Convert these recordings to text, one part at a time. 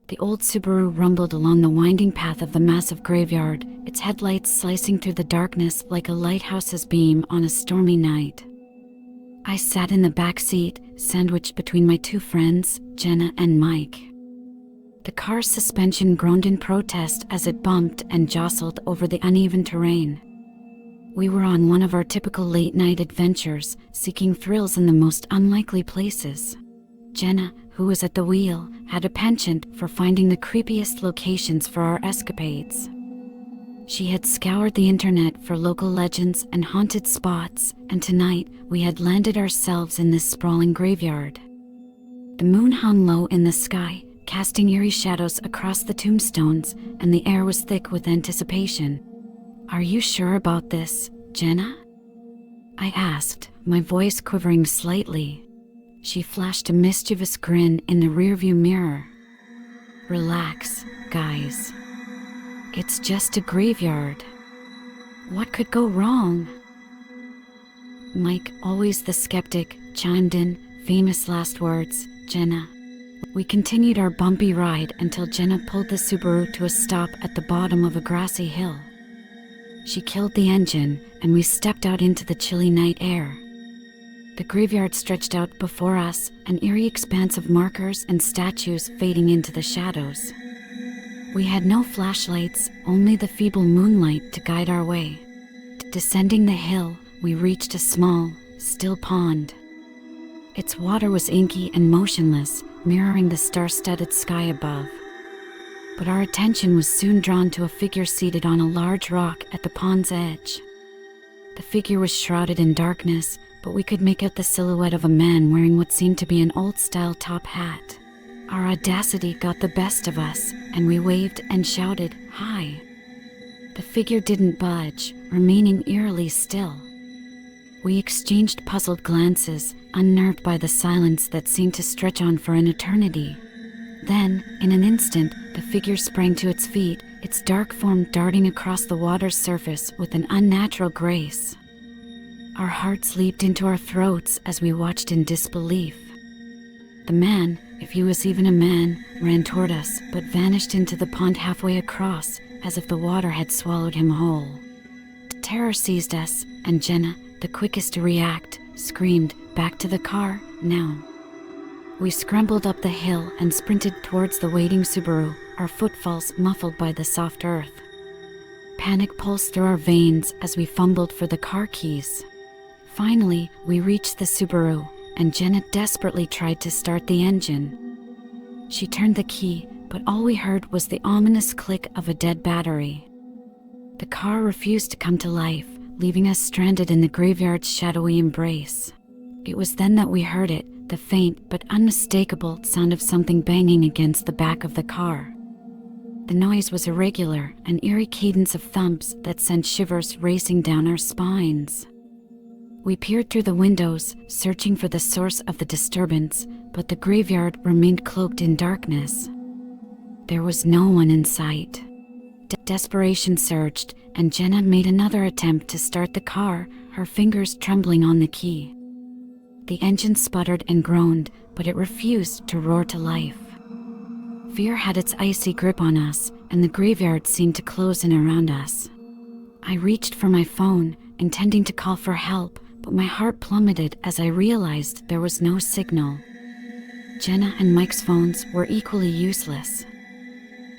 The old Subaru rumbled along the winding path of the massive graveyard, its headlights slicing through the darkness like a lighthouse's beam on a stormy night. I sat in the back seat, sandwiched between my two friends, Jenna and Mike. The car's suspension groaned in protest as it bumped and jostled over the uneven terrain. We were on one of our typical late-night adventures, seeking thrills in the most unlikely places. Jenna, who was at the wheel, had a penchant for finding the creepiest locations for our escapades. She had scoured the internet for local legends and haunted spots, and tonight we had landed ourselves in this sprawling graveyard. The moon hung low in the sky, casting eerie shadows across the tombstones, and the air was thick with anticipation. "Are you sure about this, Jenna?" I asked, my voice quivering slightly. She flashed a mischievous grin in the rearview mirror. "Relax, guys. It's just a graveyard. What could go wrong?" Mike, always the skeptic, chimed in, famous last words, "Jenna." We continued our bumpy ride until Jenna pulled the Subaru to a stop at the bottom of a grassy hill. She killed the engine, and we stepped out into the chilly night air. The graveyard stretched out before us, an eerie expanse of markers and statues fading into the shadows. We had no flashlights, only the feeble moonlight to guide our way. Descending the hill, we reached a small, still pond. Its water was inky and motionless, mirroring the star-studded sky above. But our attention was soon drawn to a figure seated on a large rock at the pond's edge. The figure was shrouded in darkness, but we could make out the silhouette of a man wearing what seemed to be an old-style top hat. Our audacity got the best of us, and we waved and shouted, "Hi!" The figure didn't budge, remaining eerily still. We exchanged puzzled glances, unnerved by the silence that seemed to stretch on for an eternity. Then, in an instant, the figure sprang to its feet, its dark form darting across the water's surface with an unnatural grace. Our hearts leaped into our throats as we watched in disbelief. The man, if he was even a man, ran toward us, but vanished into the pond halfway across, as if the water had swallowed him whole. Terror seized us, and Jenna, the quickest to react, screamed, "Back to the car, now." We scrambled up the hill and sprinted towards the waiting Subaru, our footfalls muffled by the soft earth. Panic pulsed through our veins as we fumbled for the car keys. Finally, we reached the Subaru, and Jenna desperately tried to start the engine. She turned the key, but all we heard was the ominous click of a dead battery. The car refused to come to life, leaving us stranded in the graveyard's shadowy embrace. It was then that we heard it, the faint but unmistakable sound of something banging against the back of the car. The noise was irregular, an eerie cadence of thumps that sent shivers racing down our spines. We peered through the windows, searching for the source of the disturbance, but the graveyard remained cloaked in darkness. There was no one in sight. Desperation surged, and Jenna made another attempt to start the car, her fingers trembling on the key. The engine sputtered and groaned, but it refused to roar to life. Fear had its icy grip on us, and the graveyard seemed to close in around us. I reached for my phone, intending to call for help, but my heart plummeted as I realized there was no signal. Jenna and Mike's phones were equally useless.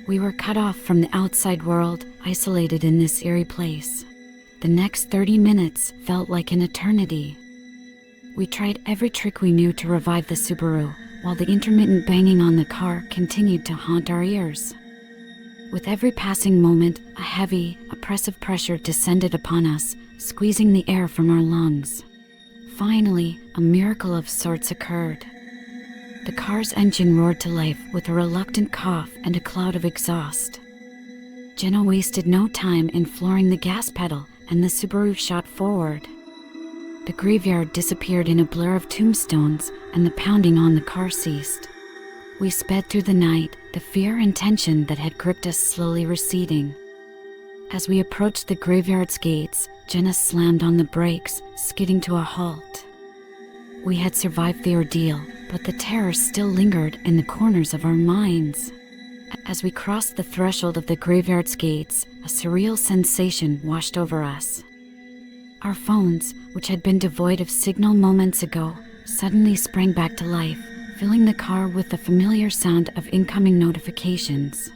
We were cut off from the outside world, isolated in this eerie place. The next 30 minutes felt like an eternity. We tried every trick we knew to revive the Subaru, while the intermittent banging on the car continued to haunt our ears. With every passing moment, a heavy, oppressive pressure descended upon us, squeezing the air from our lungs. Finally, a miracle of sorts occurred. The car's engine roared to life with a reluctant cough and a cloud of exhaust. Jenna wasted no time in flooring the gas pedal, and the Subaru shot forward. The graveyard disappeared in a blur of tombstones, and the pounding on the car ceased. We sped through the night, the fear and tension that had gripped us slowly receding. As we approached the graveyard's gates, Jenna slammed on the brakes, skidding to a halt. We had survived the ordeal, but the terror still lingered in the corners of our minds. As we crossed the threshold of the graveyard's gates, a surreal sensation washed over us. Our phones, which had been devoid of signal moments ago, suddenly sprang back to life, filling the car with the familiar sound of incoming notifications.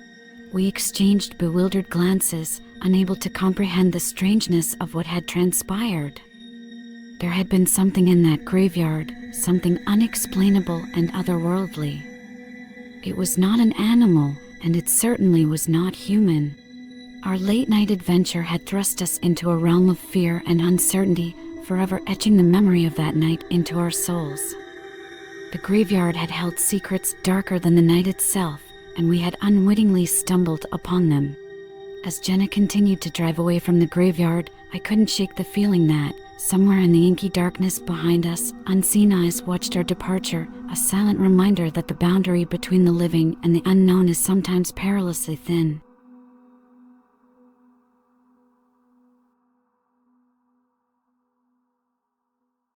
We exchanged bewildered glances, unable to comprehend the strangeness of what had transpired. There had been something in that graveyard, something unexplainable and otherworldly. It was not an animal, and it certainly was not human. Our late-night adventure had thrust us into a realm of fear and uncertainty, forever etching the memory of that night into our souls. The graveyard had held secrets darker than the night itself, and we had unwittingly stumbled upon them. As Jenna continued to drive away from the graveyard, I couldn't shake the feeling that, somewhere in the inky darkness behind us, unseen eyes watched our departure, a silent reminder that the boundary between the living and the unknown is sometimes perilously thin.